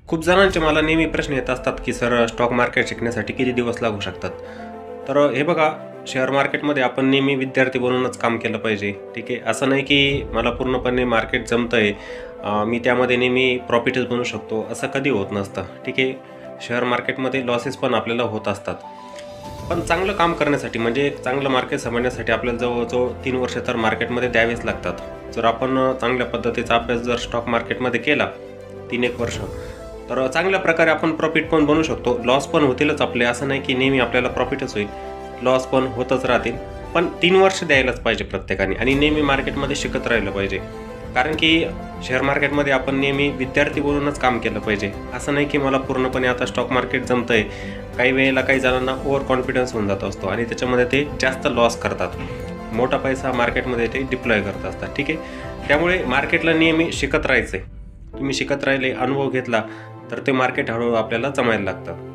खूप जणांचे मला नेहमी प्रश्न येत असतात की सर स्टॉक मार्केट शिकण्यासाठी किती दिवस लागू शकतात. तर हे बघा, शेअर मार्केटमध्ये आपण नेहमी विद्यार्थी बनूनच काम केलं पाहिजे. ठीक आहे, असं नाही की मला पूर्णपणे मार्केट जमतं आहे, मी त्यामध्ये नेहमी प्रॉफिटच बनू शकतो, असं कधी होत नसतं. ठीक आहे, शेअर मार्केटमध्ये लॉसेस पण आपल्याला होत असतात. पण चांगलं काम करण्यासाठी म्हणजे एक चांगलं मार्केट समजण्यासाठी आपल्याला जवळजवळ 3 वर्ष तर मार्केटमध्ये द्यावेच लागतात. जर आपण चांगल्या पद्धतीचा अभ्यास जर स्टॉक मार्केटमध्ये केला 3-1 वर्ष, तर चांगल्या प्रकारे आपण प्रॉफिट पण बनवू शकतो. लॉस पण होतीलच आपले, असं नाही की नेहमी आपल्याला प्रॉफिटच होईल, लॉस पण होतच राहतील. पण 3 वर्ष द्यायलाच पाहिजे प्रत्येकाने आणि नेहमी मार्केटमध्ये शिकत राहिलं पाहिजे. कारण की शेअर मार्केटमध्ये आपण नेहमी विद्यार्थी बनूनच काम केलं पाहिजे. असं नाही की मला पूर्णपणे आता स्टॉक मार्केट जमतं आहे. काही वेळेला काही जणांना ओव्हर कॉन्फिडन्स होऊन जात असतो आणि त्याच्यामध्ये ते जास्त लॉस करतात. मोठा पैसा मार्केटमध्ये ते डिप्लॉय करत असतात. ठीक आहे, त्यामुळे मार्केटला नेहमी शिकत राहायचं आहे. तुम्ही शिकत राहिले, अनुभव घेतला, तर ते मार्केट हळूहळू आपल्याला जमायला लागतं.